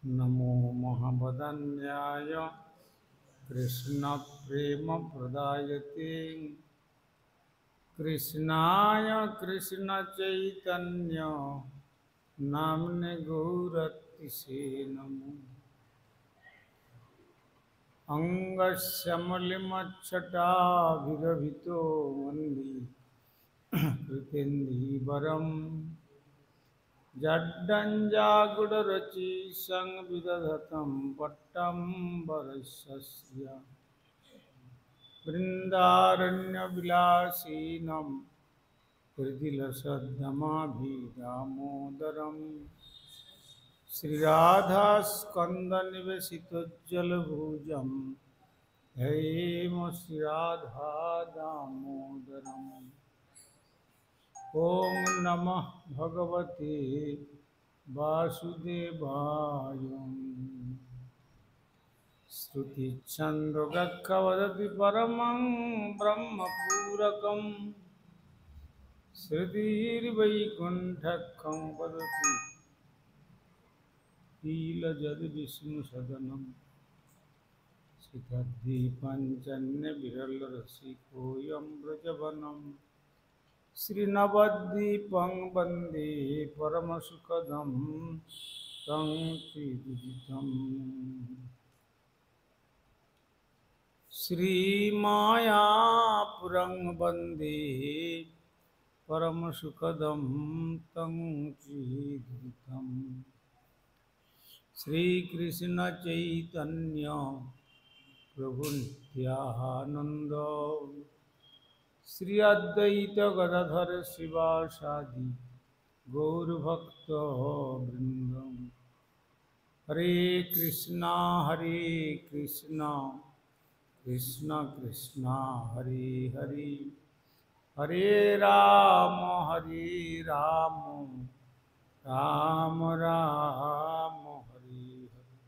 नमो महावदन्याय कृष्णप्रेमप्रदायते कृष्णाय कृष्णचैतन्य नाम्ने गौरतिसे नमो। अङ्गस्य मलिमच्छटाभिरभितो वन्दी कृतेन्दीवरम् जड्डञ्जागुडरचि संविदधतं पट्टं वरस्य बृन्दारण्यविलासीनं हृदिलसद्धमाभिदामोदरं श्रीराधास्कन्दनिवेशितोज्ज्वलभुजं हेम श्रीराधा दामोदरम्। ॐ नमः भगवते वासुदेवाय। श्रुतिछन्दोगक्खवदति परमं ब्रह्मपूरकं श्रुतिर्वैकुण्ठं वदति लीलजद्विष्णुसदनं सितद्दीपञ्चन्यविरलरसिकोऽयं व्रजवनं श्रीनवद्वीपं वन्दे परमसुखदं तं श्रीविदितम्। श्रीमायापुरं वन्दे परमसुखदं तं श्रीविदितम्। श्रीकृष्णचैतन्य प्रभुनित्यानन्द श्री अद्वैत गदाधर शिवासादि गौरभक्तवृन्द। हरे कृष्णा कृष्ण कृष्ण हरे हरे, हरे राम राम राम हरे हरे।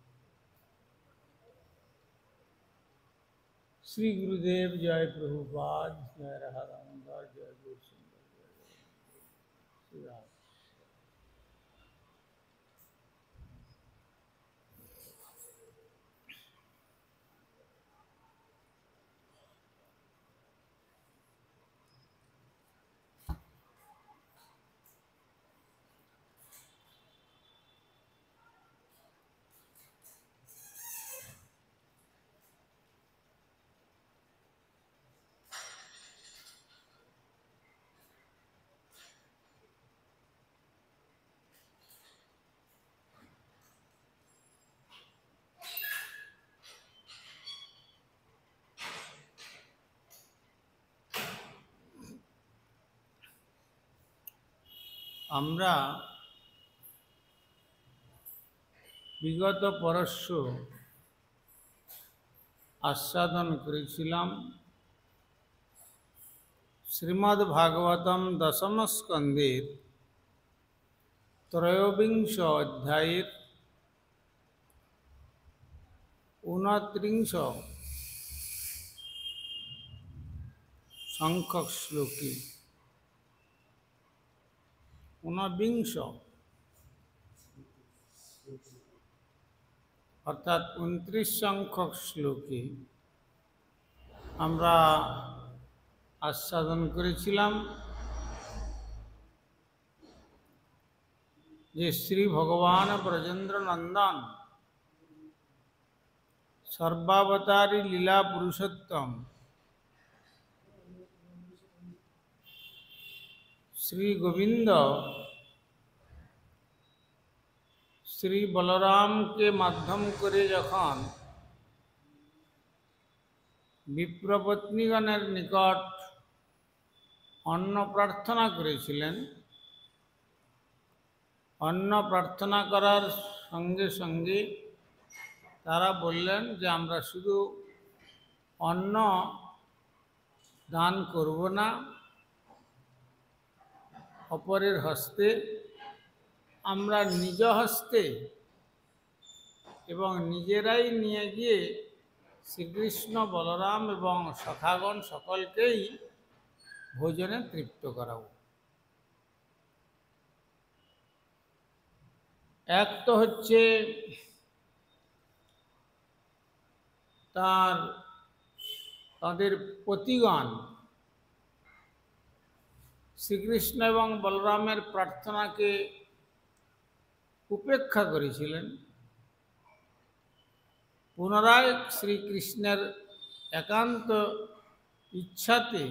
श्री गुरुदेव जय प्रभुपाद, जय राधा दामोदर, जय गौरसुंदर, जय श्री राम। আমরা বিগত পরশু আস্বাদন করেছিলাম শ্রীমদ্ ভাগবতম দশম স্কন্ধের ত্রয়োবিংশ অধ্যায়ের 29 সংখ্যক শ্লোকে। 29 অর্থাৎ 29 সংখ্যক শ্লোকে আমরা আস্বাদন করেছিলাম যে শ্রী ভগবান ব্রজেন্দ্র নন্দন সর্বাবতারী লীলা পুরুষোত্তম শ্রী গোবিন্দ শ্রী বলরামকে মাধ্যম করে যখন বিপ্রপত্নীগণের নিকট অন্ন প্রার্থনা করেছিলেন, অন্ন প্রার্থনা করার সঙ্গে সঙ্গে তারা বললেন যে আমরা শুধু অন্ন দান করব না, অপরের হস্তে আমরা নিজ হস্তে এবং নিজেরাই নিয়ে গিয়ে শ্রীকৃষ্ণ বলরাম এবং সখাগণ সকলকেই ভোজনে তৃপ্ত করাব। এক তো হচ্ছে তাদের পতিগণ শ্রীকৃষ্ণ এবং বলরামের প্রার্থনাকে উপেক্ষা করেছিলেন। পুনরায় শ্রীকৃষ্ণের একান্ত ইচ্ছাতে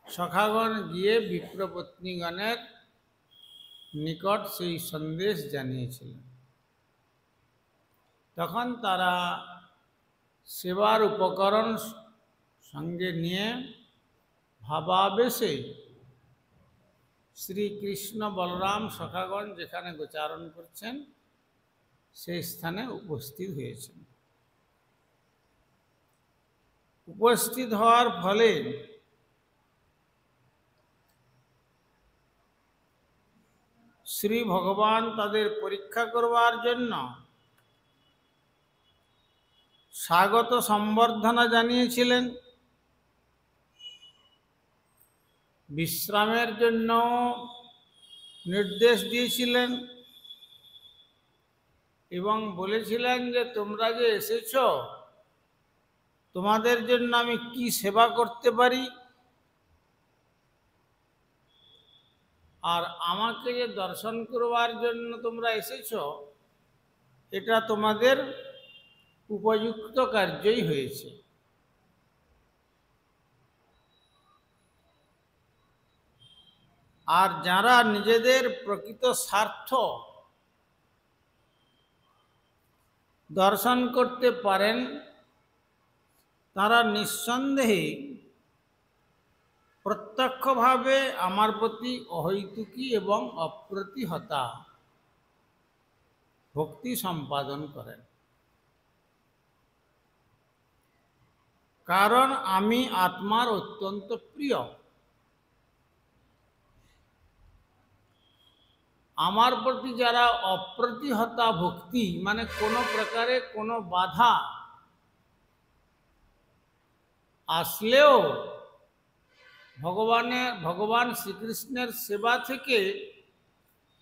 সখাগণ গিয়ে বিপ্রপত্নীগণের নিকট সেই সন্দেশ জানিয়েছিলেন। তখন তারা সেবার উপকরণ সঙ্গে নিয়ে ভাবাবেশে শ্রীকৃষ্ণ বলরাম সখাগণ যেখানে গোচারণ করছেন সেই স্থানে উপস্থিত হয়েছেন। উপস্থিত হওয়ার ফলে শ্রী ভগবান তাদের পরীক্ষা করবার জন্য স্বাগত সম্বর্ধনা জানিয়েছিলেন, বিশ্রামের জন্য নির্দেশ দিয়েছিলেন এবং বলেছিলেন যে তোমরা যে এসেছ, তোমাদের জন্য আমি কি সেবা করতে পারি, আর আমাকে যে দর্শন করবার জন্য তোমরা এসেছ এটা তোমাদের উপযুক্ত কার্যই হয়েছে। আর যারা নিজেদের প্রকৃত স্বার্থ দর্শন করতে পারেন তারা নিঃসন্দেহে প্রত্যক্ষভাবে আমার প্রতি অহৈতুকী এবং অপ্রতিহতা ভক্তি সম্পাদন করেন। কারণ আমি আত্মার অত্যন্ত প্রিয়। আমার প্রতি যারা অপ্রতিহতা ভক্তি মানে কোনো প্রকারে কোনো বাধা আসলেও ভগবান শ্রীকৃষ্ণের সেবা থেকে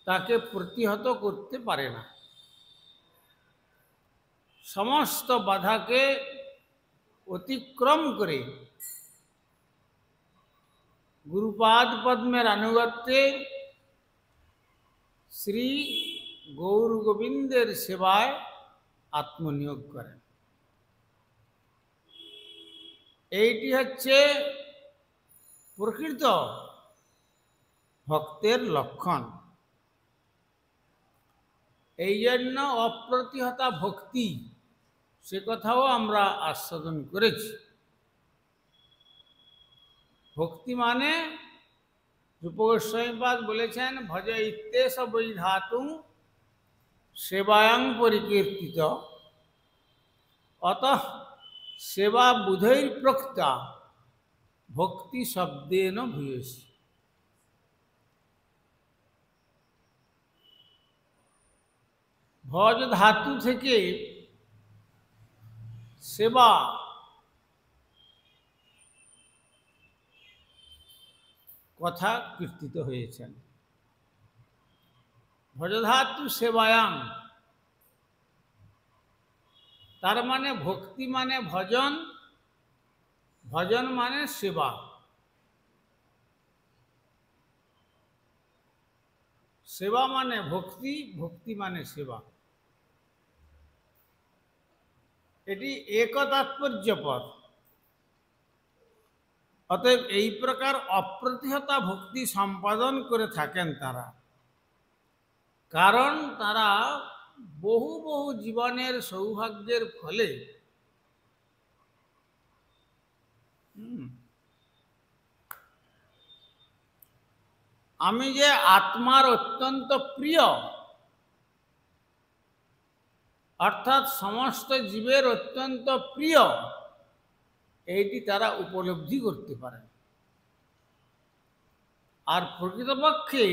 তাকে প্রতিহত করতে পারে না, সমস্ত বাধাকে অতিক্রম করে গুরুপাদ পদ্মের আনুগত্যে শ্রী গৌর গোবিন্দের সেবায় আত্মনিয়োগ করেন। এইটি হচ্ছে প্রকৃত ভক্তের লক্ষণ। এই জন্য অপ্রতিহতা ভক্তি সে কথাও আমরা আস্বাদন করেছি। ভক্তি মানে রূপগোস্বামীপাদ বলেছেন, ভজ ইত্যেষ বৈধাতুং সেবায়াং পরিকীর্তিত অতঃ সেবা বুধৈর প্রক্তা ভক্তি শব্দেন ভূয়সী। ভজ ধাতু থেকে সেবা কথা কীর্তিত হয়েছেন। ভজধাতু সেবায়াং, তার মানে ভক্তি মানে ভজন, ভজন মানে সেবা। সেবা মানে ভক্তি, ভক্তি মানে সেবা। এটি এক তাৎপর্যপদ। অতএব এই প্রকার অপ্রতিহতা ভক্তি সম্পাদন করে থাকেন তারা, কারণ তারা বহু বহু জীবনের সৌভাগ্যের ফলে আমি যে আত্মার অত্যন্ত প্রিয়, অর্থাৎ সমস্ত জীবের অত্যন্ত প্রিয়, এইটি তারা উপলব্ধি করতে পারেন। আর প্রকৃতপক্ষে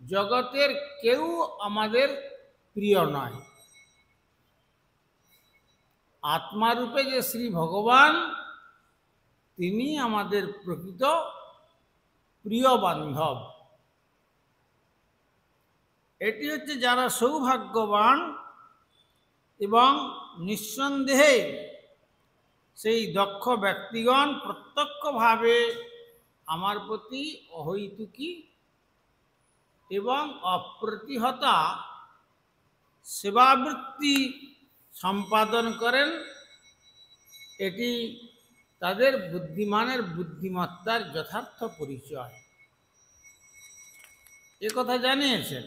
জগতের কেউ আমাদের প্রিয় নয়। আত্মারূপে যে শ্রী ভগবান, তিনি আমাদের প্রকৃত প্রিয় বান্ধব। এটি হচ্ছে যারা সৌভাগ্যবান, এবং নিঃসন্দেহে সেই দক্ষ ব্যক্তিগণ প্রত্যক্ষভাবে আমার প্রতি অহৈতুকী এবং অপ্রতিহতা সেবাবৃত্তি সম্পাদন করেন। এটি তাদের বুদ্ধিমানের বুদ্ধিমত্তার যথার্থ পরিচয়, এ কথা জানিয়েছেন।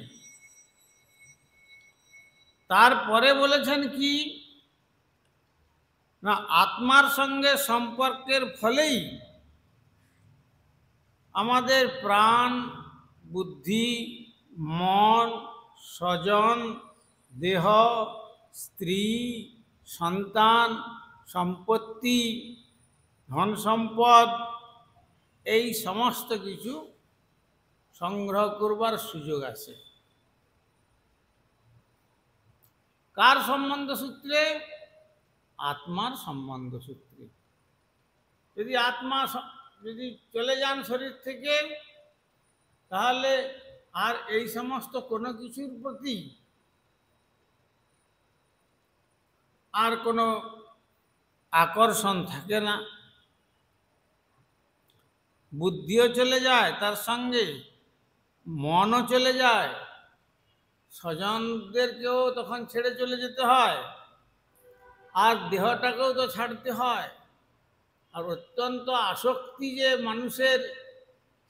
তারপরে বলেছেন কি না, আত্মার সঙ্গে সম্পর্কের ফলেই আমাদের প্রাণ, বুদ্ধি, মন, স্বজন, দেহ, স্ত্রী, সন্তান, সম্পত্তি, ধন সম্পদ এই সমস্ত কিছু সংগ্রহ করবার সুযোগ আছে। কার সম্বন্ধ সূত্রে? আত্মার সম্বন্ধ সূত্রে। যদি আত্মা যদি চলে যান শরীর থেকে, তাহলে আর এই সমস্ত কোনো কিছুর প্রতি আর কোনো আকর্ষণ থাকে না। বুদ্ধিও চলে যায়, তার সঙ্গে মনও চলে যায়, স্বজনদেরকেও তখন ছেড়ে চলে যেতে হয়, আর দেহটাকেও তো ছাড়তে হয়। আর অত্যন্ত আসক্তি যে মানুষের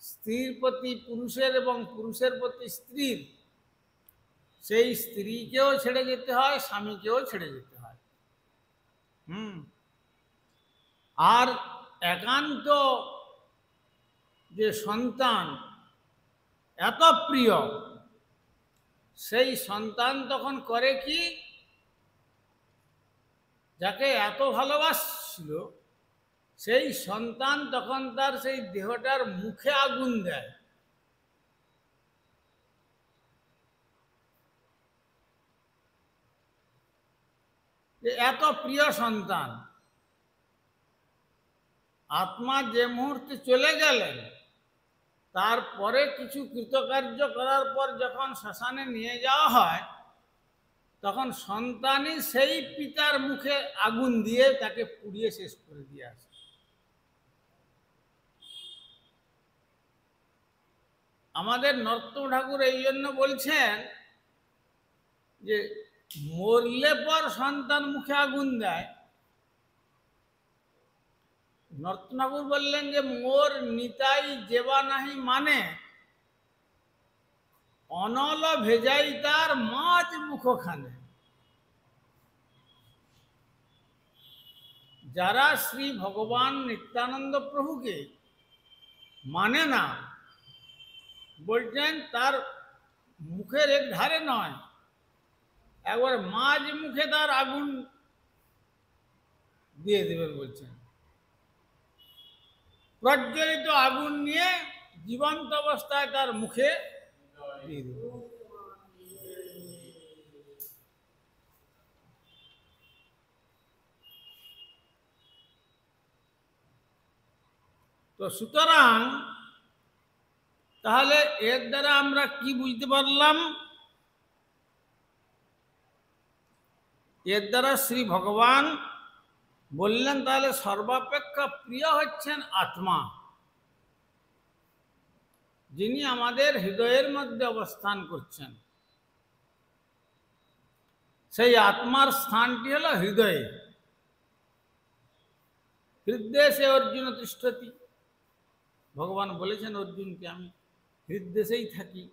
স্ত্রীর প্রতি পুরুষের এবং পুরুষের প্রতি স্ত্রীর, সেই স্ত্রীকেও ছেড়ে যেতে হয়, স্বামীকেও ছেড়ে যেতে হয়। আর একান্ত যে সন্তান এত প্রিয়, সেই সন্তান তখন করে কি, যাকে এত ভালোবাসছিল সেই সন্তান তখন তার সেই দেহটার মুখে আগুন দেয়। এত প্রিয় সন্তান, আত্মা যে মুহূর্তে চলে গেলেন, তারপরে কিছু কৃতকার্য করার পর যখন শ্মশানে নিয়ে যাওয়া হয়, তখন সন্তানই সেই পিতার মুখে আগুন দিয়ে তাকে পুড়িয়ে শেষ করে দিয়ে আসে। আমাদের নরোত্তম ঠাকুর এই জন্য বলছেন যে মরলে পর সন্তান মুখে আগুন দেয়। নরোত্তম ঠাকুর বললেন যে মোর নিতাই যেবা নাহি মানে, অনল ভেজাই তার মাছ মুখখানে। যারা শ্রী ভগবান নিত্যানন্দ প্রভুকে মানে না, বলছেন তার মুখের এক ধারে নয়, একবার মাঝ মুখে তার আগুন দিয়ে দেবেন বলছেন। প্রজ্বলিত আগুন নিয়ে জীবন্ত অবস্থায় তার মুখে দিয়ে দেবেন। তো সুতরাং তাহলে এর দ্বারা আমরা কি বুঝতে পারলাম? এর দ্বারা শ্রী ভগবান বললেন তাহলে সর্বাপেক্ষা প্রিয় হচ্ছেন আত্মা, যিনি আমাদের হৃদয়ের মধ্যে অবস্থান করছেন। সেই আত্মার স্থানটি হলো হৃদয়ে। হৃদয়ে অর্জুন তিষ্ঠতি, ভগবান বলেছেন অর্জুনকে আমি হৃদয়েই থাকি।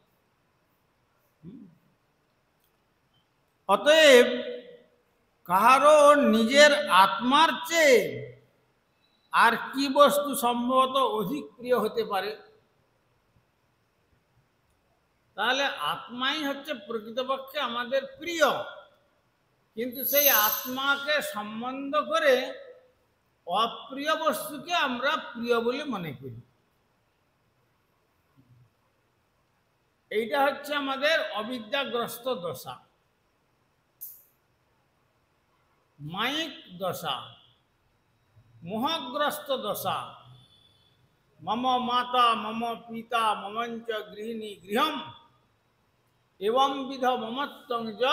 অতএব কাহারও নিজের আত্মার চেয়ে আর কি বস্তু সম্ভবত অধিক প্রিয় হতে পারে? তাহলে আত্মাই হচ্ছে প্রকৃতপক্ষে আমাদের প্রিয়, কিন্তু সেই আত্মাকে সম্বন্ধ করে অপ্রিয় বস্তুকে আমরা প্রিয় বলে মনে করি। এইটা হচ্ছে আমাদের অবিদ্যাগ্রস্ত দশা, মায়িক দশা, মোহগ্রস্ত দশা। মম মাতা মম পিতা মমঞ্চ গৃহিণী গৃহম এবং বিধ মমত্বং য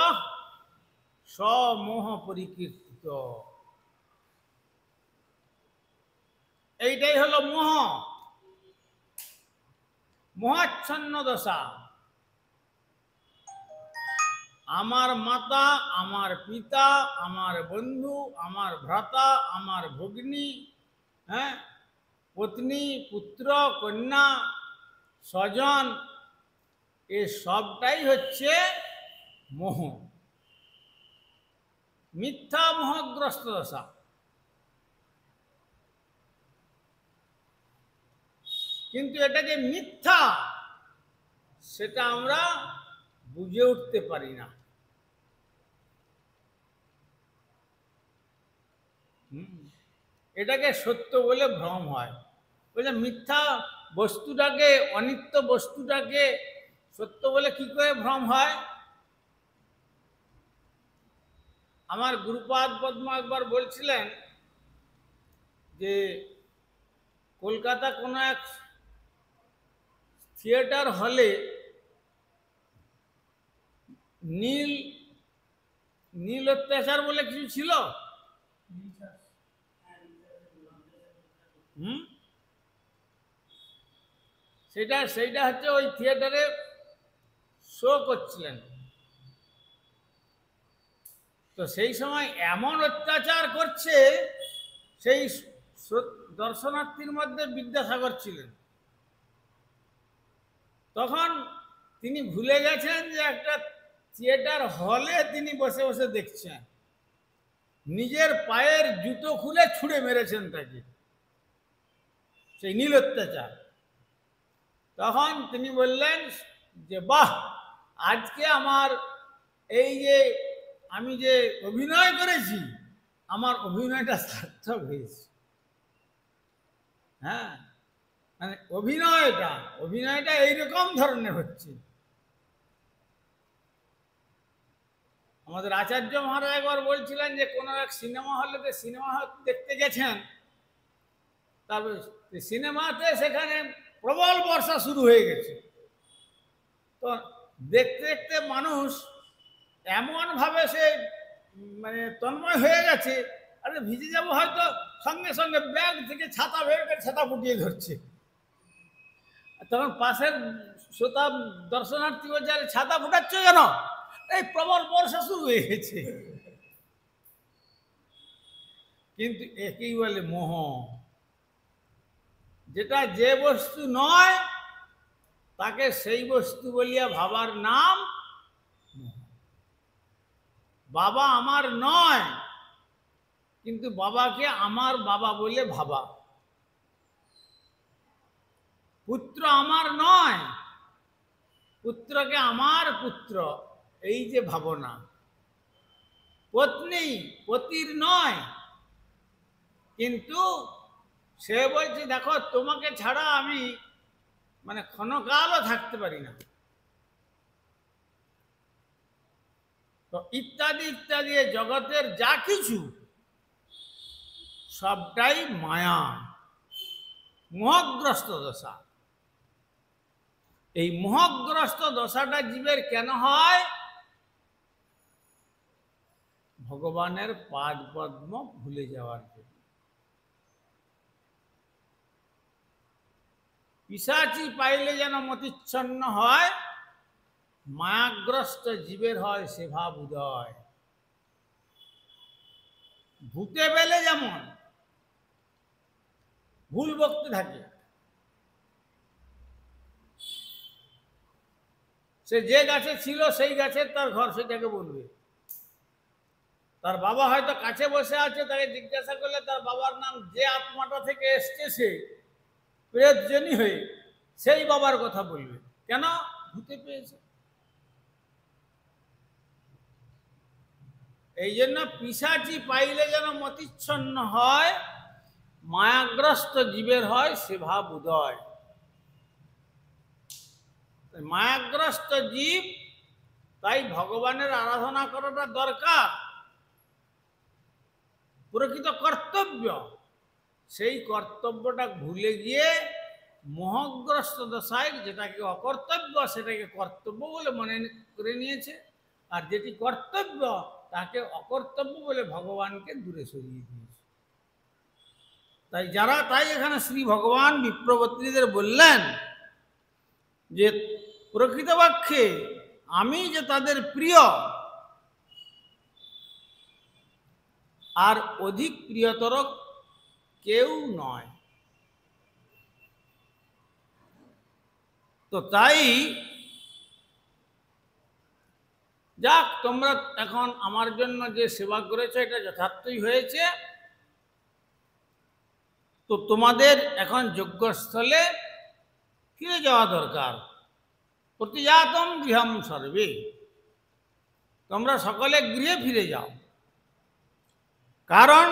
সমোহ পরিকীর্তিত। এইটাই হলো মোহ, মোহাচ্ছন্ন দশা। আমার মাতা, আমার পিতা, আমার বন্ধু, আমার ভ্রাতা, আমার ভগ্নী, হ্যাঁ, পত্নী, পুত্র, কন্যা, স্বজন, এ সবটাই হচ্ছে মোহ, মিথ্যা মোহগ্রস্ত দশা। কিন্তু এটা যে মিথ্যা সেটা আমরা বুঝে উঠতে পারি না। এটাকে সত্য বলে ভ্রম হয়। বলে মিথ্যা বস্তুটাকে, অনিত্য বস্তুটাকে সত্য বলে কি করে ভ্রম হয়? আমার গুরুপাদ পদ্ম একবার বলছিলেন যে কলকাতা কোনো এক থিয়েটার হলে নীল নীল অত্যাচার বলে কিছু ছিল। সেইটা হচ্ছে ওই থিয়েটারে শো করছিলেন। তো সেই সময় এমন অত্যাচার করছে, সেই দর্শনার্থীর মধ্যে বিদ্যাসাগর ছিলেন। তখন তিনি ভুলে গেছেন যে একটা থিয়েটার হলে তিনি বসে বসে দেখছেন। নিজের পায়ের জুতো খুলে ছুঁড়ে মেরেছেন তাকে, সেই নীল অত্যাচার। তখন তিনি বললেন যে বাহ, আজকে আমার এই যে আমি যে অভিনয় করেছি, আমার অভিনয়টা সার্থক হয়েছে। হ্যাঁ, মানে অভিনয়টা এইরকম ধরনের হচ্ছে। আমাদের আচার্য মহারাজ একবার বলছিলেন যে কোনো এক সিনেমা হলে দেখতে গেছেন, তারপর সিনেমাতে সেখানে প্রবল বর্ষা শুরু হয়ে গেছে। তো দেখতে দেখতে মানুষ এমনভাবে সে মানে তন্ময় হয়ে গেছে, আরে ভিজে যাবো হয়তো, সঙ্গে সঙ্গে ব্যাগ থেকে ছাতা বের করে ছাতা ফুটিয়ে ধরছে। তখন পাশের শ্রোতা দর্শনার্থী বলছে, আরে ছাতা ফুটাচ্ছ কেন? এই প্রবল বর্ষা শুরু হয়ে গেছে। কিন্তু একেই বলে মোহ। যেটা যে বস্তু নয় তাকে সেই বস্তু বলিয়া ভাবার নাম মোহ। বাবা আমার নয়, কিন্তু বাবাকে আমার বাবা বলে ভাবা। পুত্র আমার নয়, পুত্রকে আমার পুত্র, এই যে ভাবনা। পত্নী পতির নয়, কিন্তু সে বলছে দেখো তোমাকে ছাড়া আমি মানে ক্ষণকালও থাকতে পারি না। তো ইত্যাদি ইত্যাদি জগতের যা কিছু সবটাই মায়া, মোহগ্রস্ত দশা। এই মোহগ্রস্ত দশাটা জীবের কেন হয়? ভগবানের পাদ পদ্ম ভুলে যাওয়ার জন্য। পিশাচি পাইলে যেন মতিচ্ছন্ন হয়, মায়াগ্রস্ত জীবের হয় সেভা উদয়। ভূতে পেলে যেমন ভুল বকতে থাকে, সে যে গাছে ছিল সেই গাছের তার ঘর, সেটাকে বলবে। তার বাবা হয়তো কাছে বসে আছে, তাকে জিজ্ঞাসা করলে তার বাবার নাম যে আত্মাটা থেকে এসছে সে প্রেতজনী হয়ে, সেই বাবার কথা বলবে। কেন? ভূতে পেয়েছে। এই জন্য পিশাচি পাইলে যেন মতিচ্ছন্ন হয়, মায়াগ্রস্ত জীবের হয় সেভা উদয়। মায়াগ্রস্ত জীব তাই ভগবানের আরাধনা করাটা দরকার, প্রকৃত কর্তব্য। সেই কর্তব্যটা ভুলে গিয়ে মোহগ্রস্ত দশায় যেটাকে অকর্তব্য সেটাকে কর্তব্য বলে মনে করে নিয়েছে। আর যেটি কর্তব্য তাকে অকর্তব্য বলে ভগবানকে দূরে সরিয়ে দিয়েছে। তাই এখানে শ্রী ভগবান বিপ্রবর্তীদের বললেন যে প্রকৃতপক্ষে আমি যে তাদের প্রিয় আর অধিক প্রিয়তর কেউ নয়। তো তাই যাক, তোমরা এখন আমার জন্য যে সেবা করেছো এটা যথার্থই হয়েছে। তো তোমাদের এখন যজ্ঞস্থলে ফিরে যাওয়া দরকার। প্রতিজাতম গৃহম সর্বে, তোমরা সকলে গৃহে ফিরে যাও। কারণ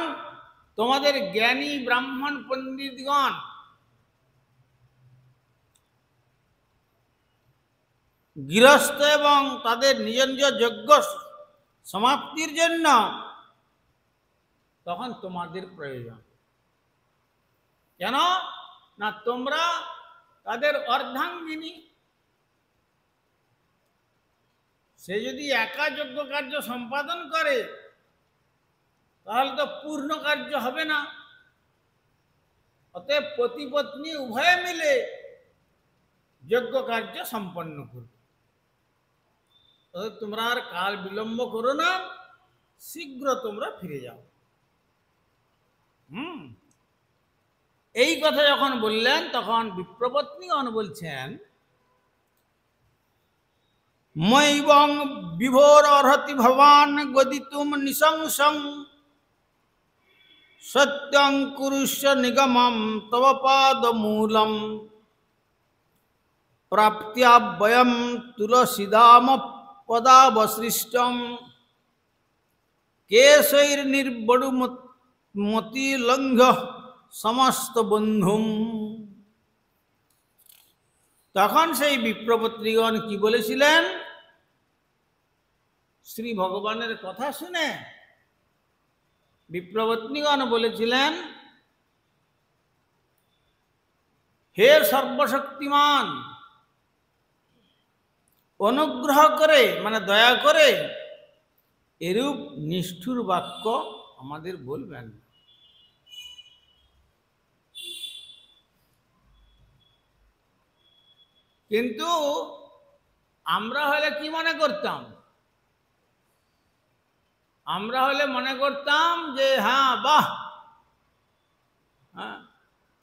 তোমাদের জ্ঞানী ব্রাহ্মণ পণ্ডিতগণ গৃহস্থ এবং তাদের নিজ নিজ যজ্ঞ সমাপ্তির জন্য তখন তোমাদের প্রয়োজন। কেন না তোমরা তাদের অর্ধাঙ্গিনী। সে যদি একা যজ্ঞ কার্য সম্পাদন করে তাহলে তো পূর্ণ কার্য হবে না। অতএব পতি পত্নী উভয়ে মিলে যজ্ঞ কার্য সম্পন্ন করবে। তোমরা আর কাল বিলম্ব করো না, শীঘ্র তোমরা ফিরে যাও। এই কথা যখন বললেন তখন বিপ্রপত্নীগণ বলছেন, মৈবং বিভোর অর্হতি ভবান গদিতুম নিশংসং সত্যং কুরুষ্য নিগমম তব পাদমূলম প্রাপ্ত্যা বয়ম তুলসীদাম পদাবসৃষ্টম কেশৈর নির্বড়ু মতি লঙ্ঘ সমস্ত বন্ধুম। তখন সেই বিপ্রপত্নীগণ কি বলেছিলেন? শ্রী ভগবানের কথা শুনে বিপ্রপত্নীগণ বলেছিলেন, হে সর্বশক্তিমান, অনুগ্রহ করে মানে দয়া করে এরূপ নিষ্ঠুর বাক্য আমাদের বলবেন। কিন্তু আমরা হলে কি মনে করতাম? আমরা হলে মনে করতাম যে হ্যাঁ বাহ, হ্যাঁ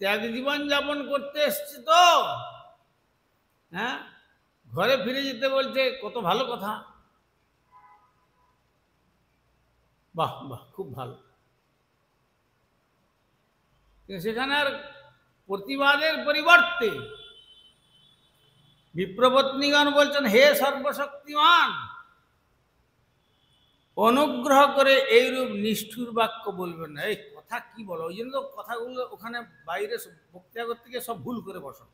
ত্যাগ জীবন যাপন করতে এসছে তো, হ্যাঁ ঘরে ফিরে যেতে বলছে, কত ভালো কথা, বাহ বাহ খুব ভালো। সেখানে আর প্রতিবাদের পরিবর্তে বিপ্রপত্নীগণ বলছেন, হে সর্বশক্তিমান, অনুগ্রহ করে এইরূপ নিষ্ঠুর বাক্য বলবেন না। এই কথা কি বলো? ওই জন্য তো কথাগুলো ওখানে বাইরে বক্তৃতা করতে গিয়ে সব ভুল করে বসো,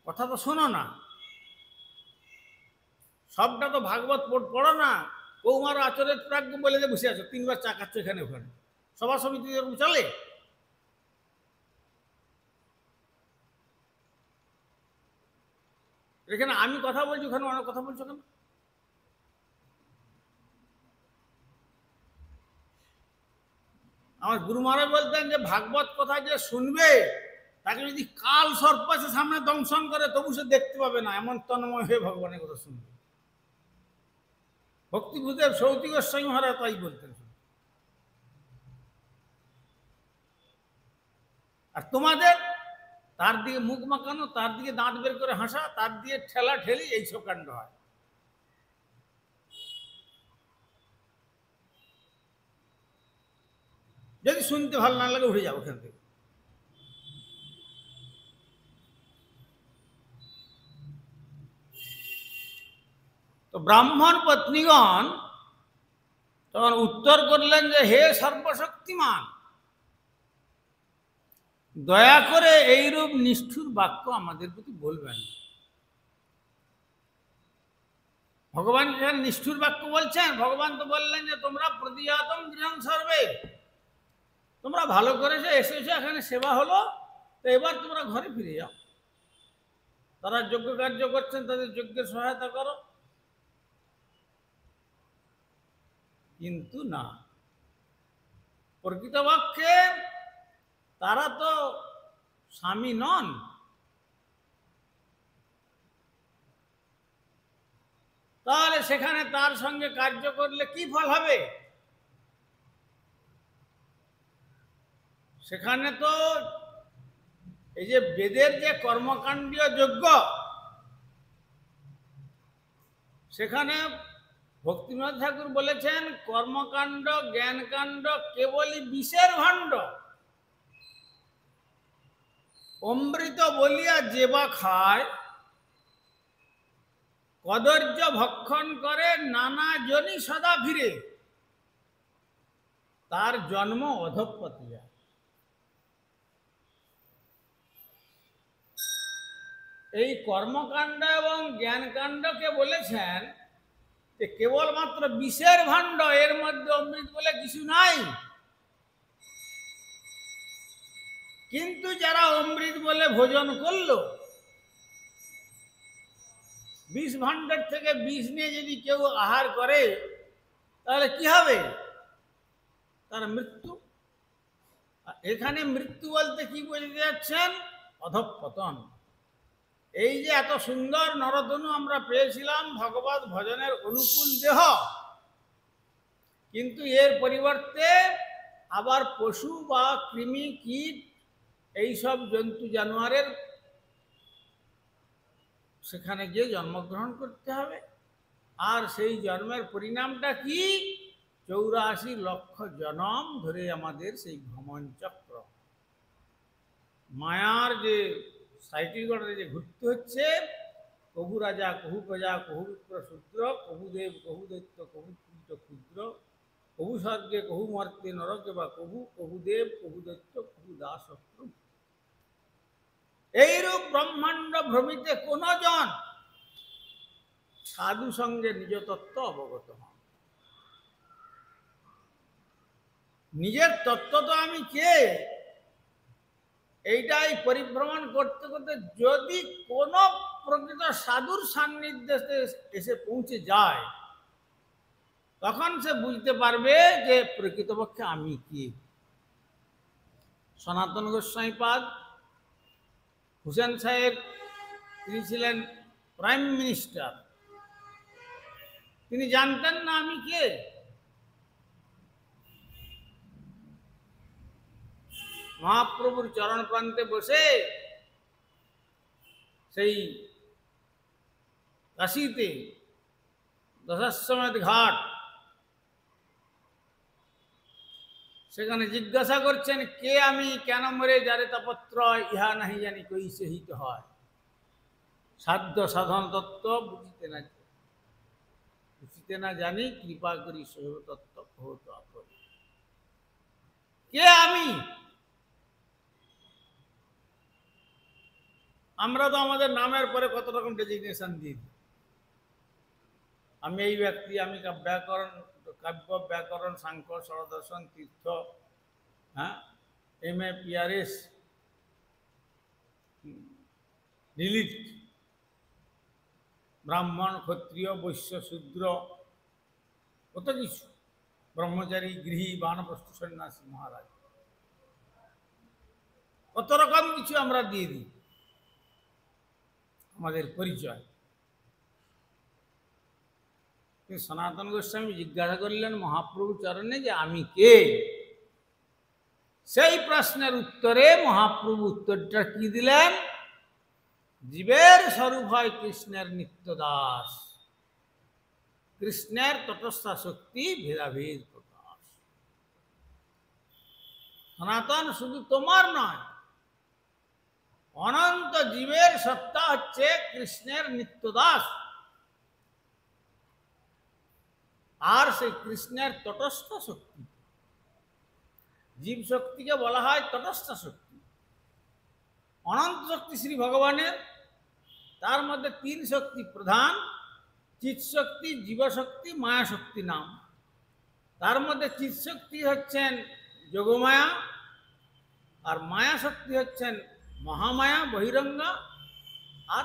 কথা তো শোনো না, সবটা তো ভাগবত পড়ো না। কৌমার আচরের প্রাজ্ঞ বলে যে বসে আছো, 3 বার চা খাচ্ছ এখানে ওখানে, সভা সমিতি এরকম চলে? এখানে আমি কথা বলছি, ওখানে অনেক কথা বলছো কেন? আমার গুরু মহারাজ বলতেন যে ভাগবত কথা যে শুনবে তাকে যদি কাল সর্প এসে সামনে দংশন করে তবু সে দেখতে পাবে না, এমন তন্ময় হয়ে ভগবানের কথা শুনবে। ভক্তিভূদেব সৌতি গোস্বামী মহারাজ তাই বলতেন। আর তোমাদের তার দিকে মুখ মাখানো, তার দিকে দাঁত বের করে হাসা, তার দিয়ে ঠেলা ঠেলি, এইসব কাণ্ড হয়। যদি শুনতে ভালো না লাগে উঠে যাও ওখান থেকে। তো ব্রাহ্মণ পত্নীগণ তখন উত্তর করলেন যে হে সর্বশক্তিমান, দয়া করে এইরূপ নিষ্ঠুর বাক্য আমাদের প্রতি বলবেন। ভগবান যেখানে নিষ্ঠুর বাক্য বলছেন, ভগবান তো বললেন যে তোমরা প্রতিজাতম গৃহং সর্বে, তোমরা ভালো করেছো, এসেছো, এখানে সেবা হলো, তো এবার তোমরা ঘরে ফিরে যাও। তারা যজ্ঞ কার্য করছেন, তাদের যজ্ঞের সহায়তা করো। কিন্তু না, প্রকৃতপক্ষে তারা তো স্বামী নন। তাহলে সেখানে তার সঙ্গে কার্য করলে কি ফল হবে? সেখানে তো এই যে বেদের যে কর্মকাণ্ডীয় যজ্ঞ, সেখানে ভক্তিনাথ ঠাকুর বলেছেন কর্মকাণ্ড জ্ঞানকাণ্ড কেবলই বিষের ভাণ্ড, অমৃত বলিয়া যে বা খায়, কদর্য ভক্ষণ করে নানা জনি সদা ফিরে, তার জন্ম অধঃপতি যায়। এই কর্মকাণ্ড এবং জ্ঞানকাণ্ডকে বলেছেন যে কেবলমাত্র বিষের ভাণ্ড, এর মধ্যে অমৃত বলে কিছু নাই। কিন্তু যারা অমৃত বলে ভোজন করলো, বিষ ভাণ্ডার থেকে বিষ নিয়ে যদি কেউ আহার করে, তাহলে কি হবে? তার মৃত্যু। এখানে মৃত্যু বলতে কি বোঝাতে যাচ্ছেন? অধঃপতন। এই যে এত সুন্দর নরতনু আমরা পেয়েছিলাম, ভগবত ভজনের অনুকূল দেহ, কিন্তু এর পরিবর্তে আবার পশু বা কৃমি কীট এইসব জন্তু জানোয়ারের সেখানে গিয়ে জন্মগ্রহণ করতে হবে। আর সেই জন্মের পরিণামটা কি? 84 লক্ষ জনম ধরে আমাদের সেই ভ্রমণ চক্র, মায়ার যে সাইকেল গড়ে যে ঘুরতে হচ্ছে, কভু রাজা কভু প্রজা কভু বিপ্র শূদ্র, কভু দেব কভু দৈত্য কভু কীট ক্ষুদ্র, কভু স্বর্গে কভু মর্তে নরকে বা কভু, কভু দেব কভু দৈত্য কভু দাস। এইরূপ ব্রহ্মাণ্ড ভ্রমিতে কোন জন সাধু সঙ্গে নিজ তত্ত্ব অবগত হন। নিজের তত্ত্ব তো আমি কে, এইটাই পরিভ্রমণ করতে করতে যদি কোন প্রকৃত সাধুর সান্নিধ্যে এসে পৌঁছে যায়, তখন সে বুঝতে পারবে যে প্রকৃতপক্ষে আমি কি। সনাতন গোস্বামীপাদ হুসেন সাহেব, তিনি ছিলেন প্রাইম মিনিস্টার, তিনি জানতেন না আমি কে। মহাপ্রভুর চরণ প্রান্তে বসে সেই কাশীতে দশাশ্বমেধ ঘাট, সেখানে জিজ্ঞাসা করছেন কে আমি, কেন মরে যারে তাপত্র, ইহা নাহি জানি কই সহিত হয়, সাধ্য সাধন তত্ত্ব বুঝিতে না জানি, কৃপা করি সৈব তত্ত্ব ভূত আপদ। কে আমি? আমরা তো আমাদের নামের পরে কত রকম ডেজিগনেশন দিই। আমি এই ব্যক্তি, আমি কাব্য ব্যাকরণ সাংখ্য সরদর্শন তীর্থ, হ্যাঁ, MA PRS, ডিলিট, ব্রাহ্মণ ক্ষত্রিয় বৈশ্য শূদ্র, কত কিছু, ব্রহ্মচারী গৃহী বানপ্রস্থ সন্ন্যাসী মহারাজ, কত রকম কিছু আমরা দিয়ে দিই আমাদের পরিচয়। সনাতন গোস্বামী জিজ্ঞাসা করলেন মহাপ্রভু চরণে যে আমি কে। সেই প্রশ্নের উত্তরে মহাপ্রভু উত্তরটা কি দিলেন? জীবের স্বরূপ হয় কৃষ্ণের নিত্য দাস, কৃষ্ণের তটস্থা শক্তি ভেদাভেদ প্রকাশ। সনাতন শুধু তোমার নয়, অনন্ত জীবের সত্তা হচ্ছে কৃষ্ণের নিত্য দাস। আর সেই কৃষ্ণের তটস্থ শক্তি, জীব শক্তিকে বলা হয় তটস্থ শক্তি। অনন্ত শক্তি শ্রী ভগবানের, তার মধ্যে 3 শক্তি প্রধান, চিৎ শক্তি, জীবশক্তি, মায়া শক্তি নাম। তার মধ্যে চিৎ শক্তি হচ্ছেন যোগমায়া, আর মায়া শক্তি হচ্ছেন মহামায়া বহিরঙ্গা, আর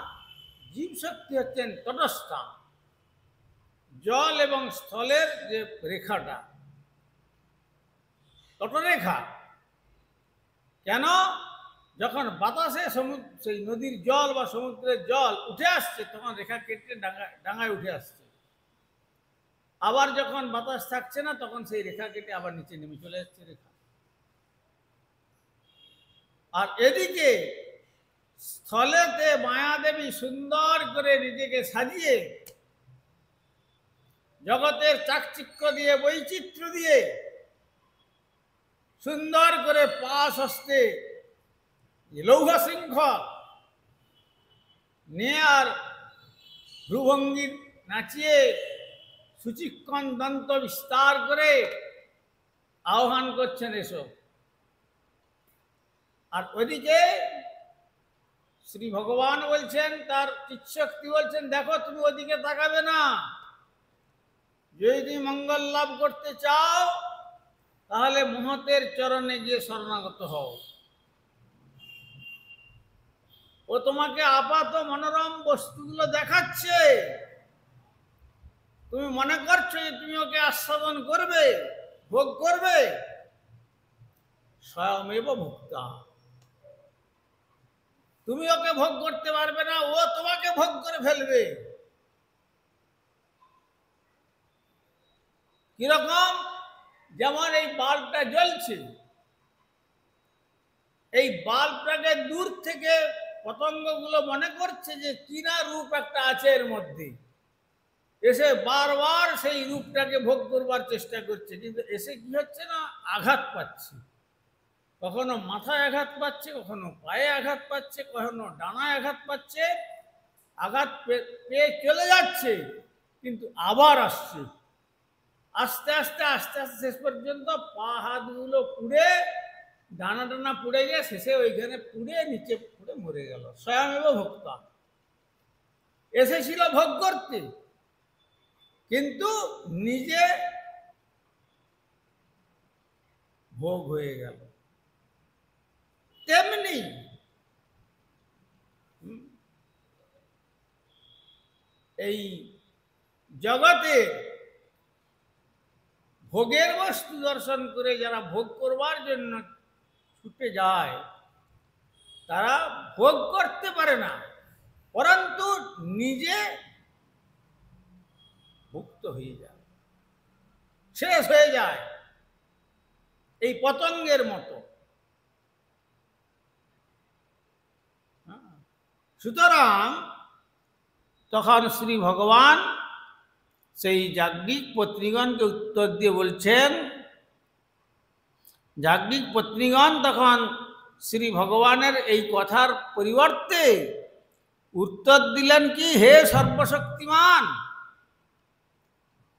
জীব শক্তি হচ্ছেন তটস্থা। জল এবং স্থলের যে রেখাটা, তটরেখা, কেন? যখন বাতাসে সেই নদীর জল বা সমুদ্রের জল উঠে আসছে তখন রেখা কেটে ডাঙায় উঠে আসছে, আবার যখন বাতাস থাকছে না তখন সেই রেখা কেটে আবার নিচে নেমে চলে যাচ্ছে রেখা। আর এদিকে স্থলেতে মায়াদেবী সুন্দর করে নিজেকে সাজিয়ে জগতের চাকচিক্য দিয়ে, বৈচিত্র্য দিয়ে সুন্দর করে পাশ হস্তে লৌহ শৃঙ্খল নিয়ে আর ভ্রুভঙ্গি নাচিয়ে সুচিক্ষণ দন্ত বিস্তার করে আহ্বান করছেন এসব। আর ওদিকে শ্রী ভগবান বলছেন, তার চিৎশক্তি বলছেন, দেখো তুমি ওদিকে তাকাবে না, যদি মঙ্গল লাভ করতে চাও তাহলে মহতের চরণে গিয়ে শরণাগত হও। ও তোমাকে আপাত মনোরম বস্তুগুলো দেখাচ্ছে, তুমি মনে করছো যে তুমি ওকে আস্বাদন করবে, ভোগ করবে। স্বয়মেব ভোক্তা, তুমি ওকে ভোগ করতে পারবে না, ও তোমাকে ভোগ করে ফেলবে। কিরকম? যেমন এই বাল্বটা জ্বলছে, এই বাল্বটাকে দূর থেকে পতঙ্গগুলো মনে করছে যে কিনা রূপ একটা আছে এর মধ্যে, এসে বারবার সেই রূপটাকে ভোগ করবার চেষ্টা করছে, কিন্তু এসে কি হচ্ছে না, আঘাত পাচ্ছে। কখনো মাথায় আঘাত পাচ্ছে, কখনো পায়ে আঘাত পাচ্ছে, কখনো ডানায় আঘাত পাচ্ছে, আঘাত পেয়ে চলে যাচ্ছে, কিন্তু আবার আসছে। আস্তে আস্তে আস্তে আস্তে শেষ পর্যন্ত পা হাতগুলো পুড়ে, ডানা ডানা পুড়ে গিয়ে শেষে ওইখানে পুড়ে নিচে পুড়ে মরে গেল। স্বয়মেব ভোক্তা, এসেছিল ভোগ করতে, কিন্তু নিজে ভোগ হয়ে গেল। তেমনি এই জগতে ভোগের বস্তু দর্শন করে যারা ভোগ করবার জন্য ছুটে যায় তারা ভোগ করতে পারে না, পরন্তু নিজে ভুক্ত হয়ে যায়, শেষ হয়ে যায়, এই পতঙ্গের মতো। সুতরাং তখন শ্রী ভগবান সেই যাজ্ঞিক পত্নীগণকে উত্তর দিয়ে বলছেন, যাজ্ঞিক পত্নীগণ তখন শ্রী ভগবানের এই কথার পরিবর্তে উত্তর দিলেন কি, হে সর্বশক্তিমান,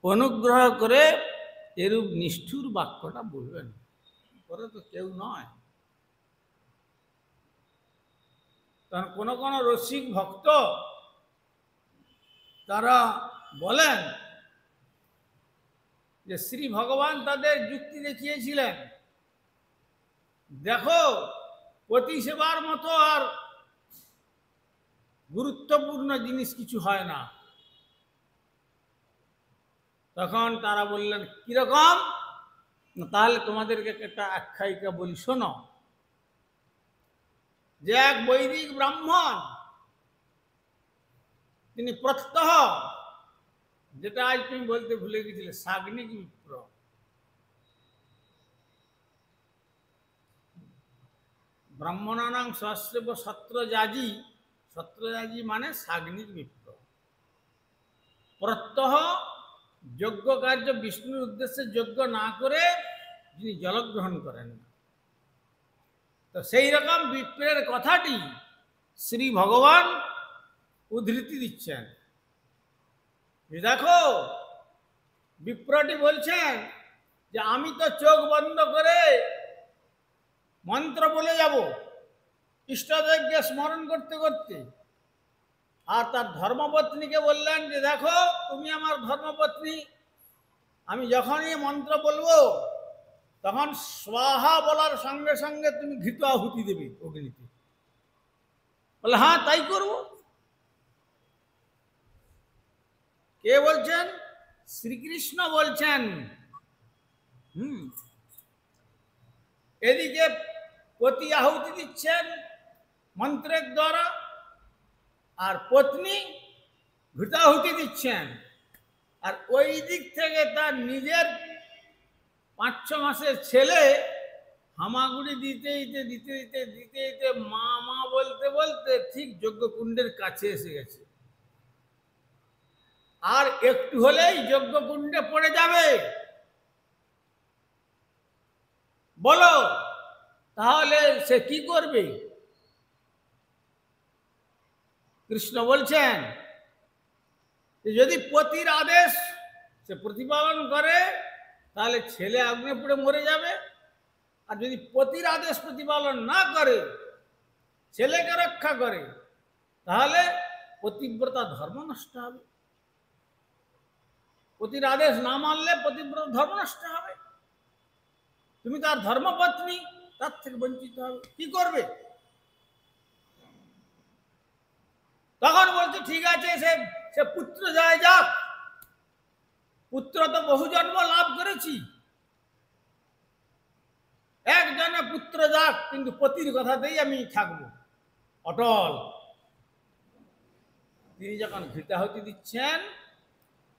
অনুগ্রহ করে এরূপ নিষ্ঠুর বাক্যটা বলবেন, পরে তো কেউ নয়। কারণ কোন কোন রসিক ভক্ত তারা বলেন যে শ্রী ভগবান তাদের যুক্তি দেখিয়েছিলেন, দেখো পতি সেবার মতো আর গুরুত্বপূর্ণ জিনিস কিছু হয় না। তখন তারা বললেন, কিরকম? তাহলে তোমাদেরকে একটা আখ্যায়িকা বলি, শোনো। যে এক বৈদিক ব্রাহ্মণ, তিনি প্রত্যহ, যেটা আজ তুমি বলতে ভুলে গেছিলে, সাগ্নিক বিপ্র, ব্রাহ্মণানাং সহস্রেব সত্রযাজী, সত্রযাজী মানে সাগ্নিক বিপ্র, প্রত্যহ যজ্ঞ কার্য বিষ্ণুর উদ্দেশ্যে যজ্ঞ না করে যিনি জলগ্রহণ করেন না। তো সেই রকম বিপ্রের কথাটি শ্রী ভগবান উদ্ধৃতি দিচ্ছেন, যে দেখো বিপ্রটি বলছেন যে আমি তো চোখ বন্ধ করে মন্ত্র বলে যাব ইষ্টদেবকে স্মরণ করতে করতে। আর তার ধর্মপত্নীকে বললেন যে দেখো তুমি আমার ধর্মপত্নী, আমি যখনই মন্ত্র বলবো তখন স্বাহা বলার সঙ্গে সঙ্গে তুমি ঘৃত আহুতি দেবে অগ্নিতে। বলে হ্যাঁ তাই করব। কে বলছেন? শ্রীকৃষ্ণ বলছেন এদিকে পতি আহুতি দিচ্ছেন মন্ত্রের দ্বারা, আর পত্নী ঘৃতাহুতি দিচ্ছেন, আর ওই দিক থেকে তার নিজের 5-6 মাসের ছেলে হামাগুড়ি দিতে দিতে দিতে দিতে দিতে দিতে মা মা বলতে বলতে ঠিক যজ্ঞকুণ্ডের কাছে এসে গেছে। আর একটু হলেই যজ্ঞকুণ্ডে পড়ে যাবে। বলো তাহলে সে কি করবে? কৃষ্ণ বলছেন যে যদি পতির আদেশ সে প্রতিপালন করে তাহলে ছেলে আগুনে পুড়ে মরে যাবে, আর যদি পতির আদেশ প্রতিপালন না করে, ছেলেকে রক্ষা করে, তাহলে পতিব্রতা ধর্ম নষ্ট হবে। পতির আদেশ না মানলে পতিব্রতা ধর্ম নষ্ট হবে, তুমি তার ধর্মপত্নী, তার থেকে বঞ্চিত হবে। কি করবে? তখন বলছে ঠিক আছে, সে পুত্র যায় যাক, পুত্র তো বহু জন্ম লাভ করেছি, একজনে পুত্র যাক, কিন্তু পতির কথাতেই আমি থাকবো অটল। তিনি যখন ঘৃতাহুতি দিচ্ছেন,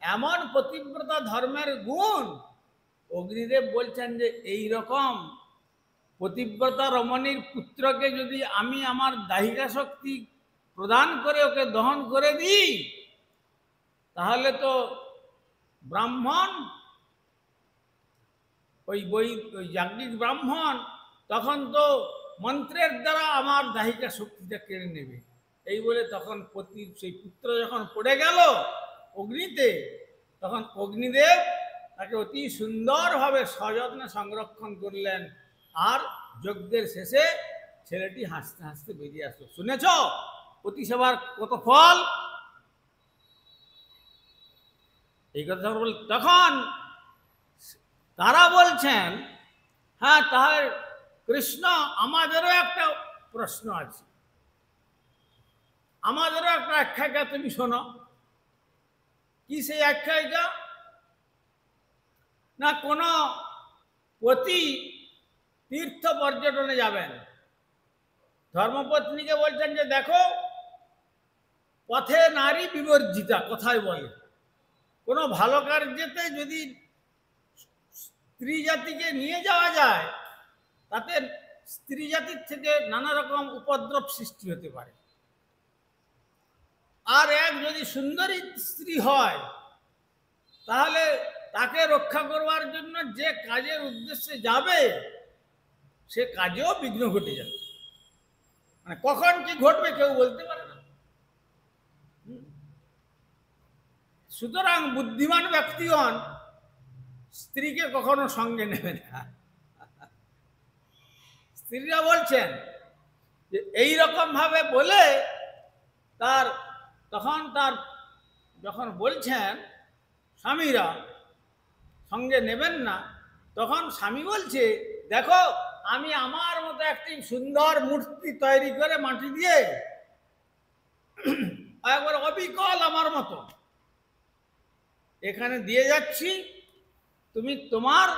এমন পতিব্রতা ধর্মের গুণ, অগ্নিদেব বলছেন যে এই রকম পতিব্রতা রমণীর পুত্রকে যদি আমি আমার দাহিকা শক্তি প্রদান করে ওকে দহন করে দিই, তাহলে তো ব্রাহ্মণ, ওই যাজ্ঞিক ব্রাহ্মণ তখন তো মন্ত্রের দ্বারা আমার দাহিকা শক্তিটা কেড়ে নেবে। এই বলে তখন পতির সেই পুত্র যখন পড়ে গেল অগ্নিতে, তখন অগ্নিদেব তাকে অতি সুন্দরভাবে সযত্নে সংরক্ষণ করলেন। আর যজ্ঞের শেষে ছেলেটি হাসতে হাসতে বেরিয়ে আসলো। শুনেছ পতি সেবার কত ফল? এই কথা বল। তখন তারা বলছেন, হ্যাঁ তাহলে কৃষ্ণ আমাদেরও একটা প্রশ্ন আছে, আমাদেরও একটা আখ্যায়িকা তুমি শোনো। কি সেই আখ্যায়িকা? না কোন পতি তীর্থ পর্যটনে যাবেন, ধর্মপত্নীকে বলছেন যে দেখো পথে নারী বিবর্জিতা কথায় বলে, কোনো ভালো কার্যেতে যদি স্ত্রী জাতিকে নিয়ে যাওয়া যায়, তাতে স্ত্রী জাতির থেকে নানা রকম উপদ্রব সৃষ্টি হতে পারে। আর এক যদি সুন্দরী স্ত্রী হয়, তাহলে তাকে রক্ষা করবার জন্য যে কাজের উদ্দেশ্যে যাবে সে কাজেও বিঘ্ন ঘটে যাবে। মানে কখন কি ঘটবে কেউ বলতে পারে না। সুতরাং বুদ্ধিমান ব্যক্তিগণ স্ত্রীকে কখনো সঙ্গে নেবে না। স্ত্রীরা বলছেন যে এইরকম ভাবে বলে তখন যখন বলছেন স্বামীরা সঙ্গে নেবেন না, তখন স্বামী বলছে দেখো আমি আমার মতো একটি সুন্দর মূর্তি তৈরি করে মাটি দিয়ে, একবার অবিকল আমার মতো এখানে দিয়ে যাচ্ছি, তুমি তোমার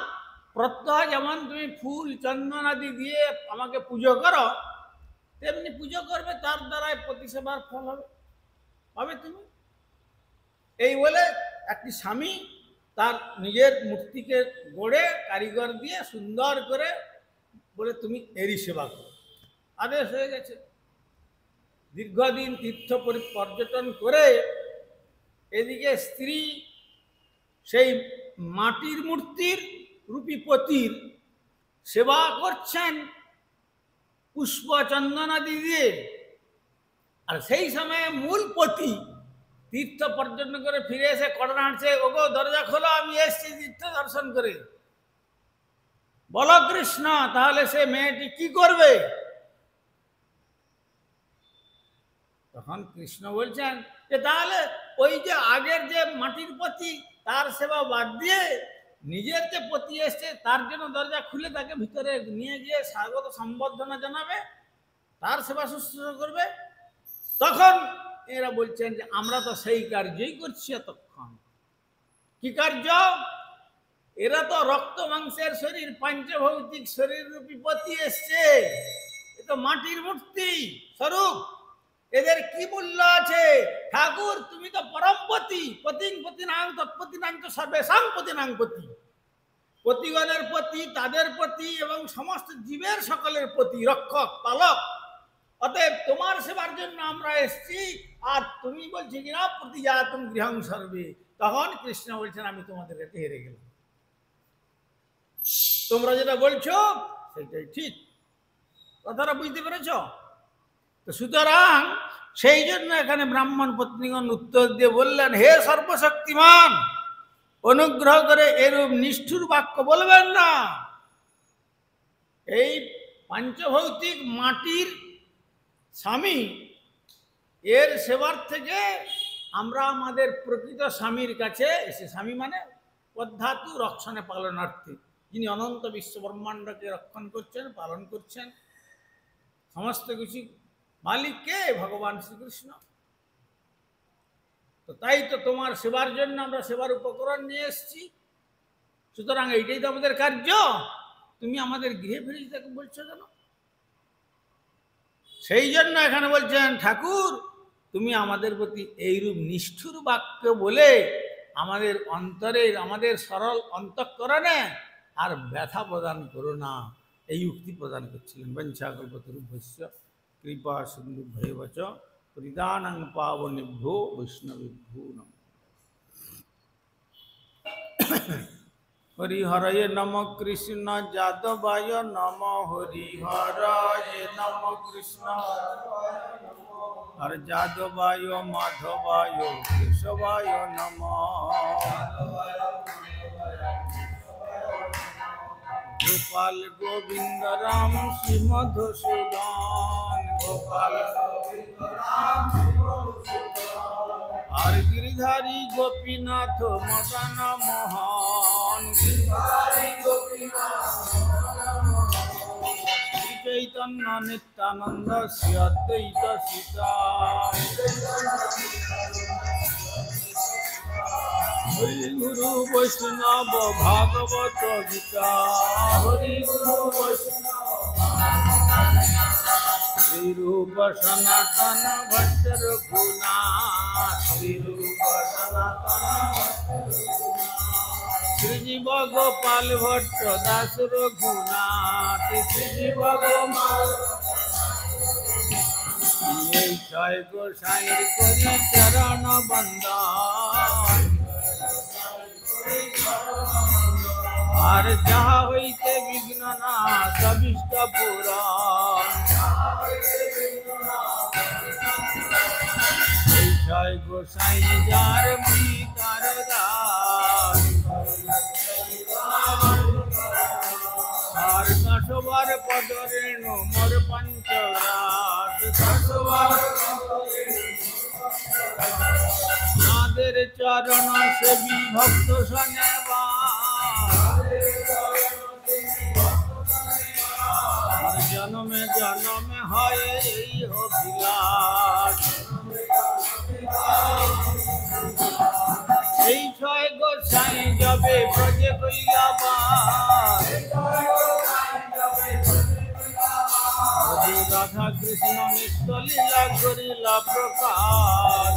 প্রত্যহ যেমন তুমি ফুল চন্দন আদি দিয়ে আমাকে পুজো করো, তেমনি পুজো করবে, তার দ্বারাই প্রতিসেবার ফল হবে তুমি। এই বলে একটি স্বামী তার নিজের মূর্তিকে গড়ে কারিগর দিয়ে সুন্দর করে বলে তুমি এরই সেবা করো। আদেশ হয়ে গেছে। দীর্ঘদিন তীর্থ পর্যটন করে এদিকে স্ত্রী সেই মাটির মূর্তির রূপী পতির সেবা করছেন পুষ্প চন্দনাদি দিয়ে, আর সেই সময়ে মূল পতি তীর্থ পর্যটন করে ফিরে এসে কড়া নাড়ছে, ওগো দরজা খোলো, আমি এসছি তীর্থ দর্শন করে। বলো কৃষ্ণ তাহলে সে মেয়েটি কি করবে? তখন কৃষ্ণ বলছেন যে তাহলে ওই যে আগের যে মাটির পতি তার সেবা বাদ দিয়ে নিজের যে পতি এসছে তার জন্য দরজা খুলে তাকে ভিতরে নিয়ে গিয়ে স্বাগত সম্বর্ধনা জানাবে, তার সেবা শুশ্রূষা করবে। তখন এরা বলছেন যে আমরা তো সেই কার্যই করছি এতক্ষণ। কি কার্য? এরা তো রক্ত মাংসের শরীর, পাঞ্চভৌতিক শরীর রূপী পতি এসছে, এ তো মাটির মূর্তি স্বরূপ। এদের কি মূল্য আছে? ঠাকুর তুমি তো পরমপতি, পতিং পতিনাং তৎপতিনাং তো সর্বেষাং পতিনাং পতি, পতিগণের পতি, তাদের পতি এবং সমস্ত জীবের সকলের পতি, রক্ষক পালক। অতএব তোমার সেবার জন্য আমরা এসছি, আর তুমি বলছি কিনা প্রতিজাতম গৃহং সর্বে। তখন কৃষ্ণ বলছেন আমি তোমাদের কাছে হেরে গেলাম, তোমরা যেটা বলছো সেটাই ঠিক। কথাটা বুঝতে পেরেছ? তো সুতরাং সেই জন্য এখানে ব্রাহ্মণ পত্নীগণ উত্তর দিয়ে বললেন, হে সর্বশক্তিমান, অনুগ্রহ করে এরূপ নিষ্ঠুর বাক্য বলবেন না। এই পাঞ্চভৌতিক মাটির স্বামী, এর সেবার থেকে আমরা আমাদের প্রকৃত স্বামীর কাছে এসে, স্বামী মানে পদ্ধাতু রক্ষণে পালনার্থী, যিনি অনন্ত বিশ্ব ব্রহ্মাণ্ডকে রক্ষণ করছেন, পালন করছেন, সমস্ত কিছু মালিককে ভগবান শ্রীকৃষ্ণ। তো তাই তো তোমার সেবার জন্য আমরা সেবার উপকরণ নিয়ে এসেছি। সুতরাং এইটাই তো আমাদের কার্য। তুমি আমাদের গৃহে ফিরে যেতে বলছো কেন? সেই জন্য এখানে বলছেন, ঠাকুর তুমি আমাদের প্রতি এইরূপ নিষ্ঠুর বাক্য বলে আমাদের অন্তরের, আমাদের সরল অন্তঃকরণে আর ব্যথা প্রদান করো না, এই উক্তি প্রদান করছিলেন। বঞ্চাকল্পতরুভ্যশ্চ কৃপা সিন্ধুভ্যেব চ পরিদানং পাবনেভ্যো বৈষ্ণবেভ্যো নমঃ। হরিহরয়ে নম কৃষ্ণ যাদবায় নম, হরিহরয়ে নম কৃষ্ণ হর যাদবায় মাধবায় কেশবায় নম। গোপাল গোবিন্দ রাম শ্রী মধুসূদন, গোপাল আর গিরিধারী গোপীনাথ মদন মোহন, শ্রী চৈতন্য নিত্যানন্দ শ্রী অদ্বৈত সীতা, হরি গুরু বৈষ্ণব ভাগবত গীতা, হরি গুরু বৈষ্ণব শ্রী রূপ সনাতন ভট্ট রঘুনাথ, শ্রী রূপ সনাতন শ্রীজীব গোপাল ভট্ট দাস রঘুনাথ, শ্রীজীব গোপাল এই ছয় গোসাইর করি চরণ বন্দন, আর যাহা হইতে বিঘ্ন না সবিষ্ট পুরাণ, এই ছয় গোসাই যার মুনি তার দাস, আর দশবার পদরেণু মোর পঞ্চরাত, দশবার নাদের চরণ সেবী ভক্ত শনেবা, জনমে জনমে হয় এই অভিলাষ, এই ছয় গোসাই যাবে ব্রজে কইলা বাস, রাধা কৃষ্ণ নিত্য লীলা করিলা প্রকাশ,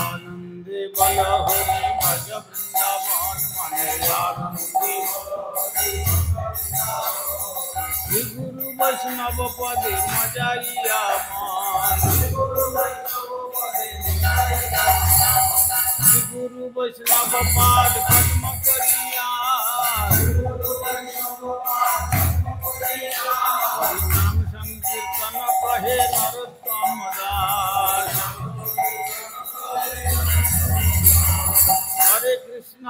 আনন্দে বল হরি ভজ বৃন্দাবন, মনে আনন্দে শ্রী গুরু বৈষ্ণব পদে মজাইয়া মন, শ্রী গুরু বৈষ্ণব পাদ পদ্ম করিয়া, নাম সংকীর্তন কহে নরোত্তম দাস, হরে কৃষ্ণ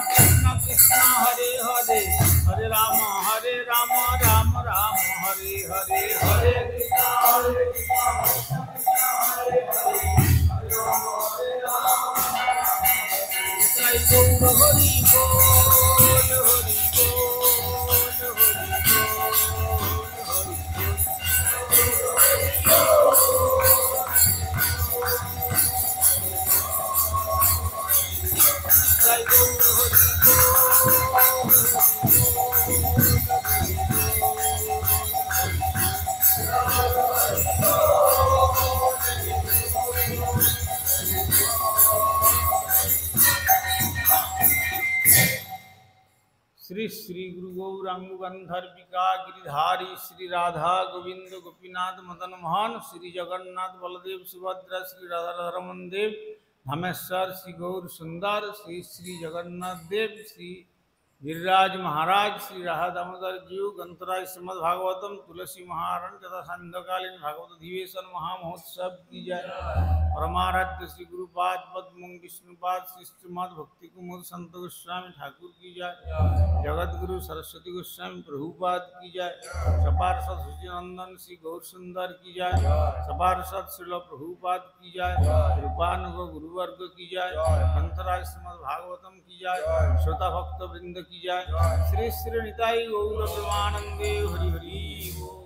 কৃষ্ণ কৃষ্ণ হরে হরে, হরে রাম রাম রাম হরে হরে, হরে কৃষ্ণ হরে জয় গৌর হরি বল, হরি বল, হরি বল, হরি বল। श्री गुरु गौरांग गंधर्विका गिरिधारी श्री राधा गोविंद गोपीनाथ मदन मोहन श्री जगन्नाथ बलदेव सुभद्रा श्री राधा रमन देव धामेश्वर श्री गौर सुंदर श्री श्री जगन्नाथ देव श्री गिरिराज महाराज श्री राधा दामोदर जीव ग्रंथराज श्रीमद भागवतम तुलसी महारण तथा संध्याकालीन भागवत अधिवेशन महामहोत्सव की जय। परमाराध्य श्री गुरुपाद पद्म विष्णुपाद श्री श्रीमद भक्ति कुमुद संत गोस्वामी ठाकुर की जय। जगत गुरु सरस्वती गोस्वामी प्रभुपाद की जय। सपार्षद सुचिनंदन श्री गौर सुंदर की जय। सपार्षद श्रील प्रभुपाद की जय। रूपानुग गुरुवर्ग की जय। ग्रंथराज श्रीमद भागवतम की जय। श्रोता भक्त वृंद की जय। श्री श्री निताई गौर प्रेमानंदे हरि हरि बोल।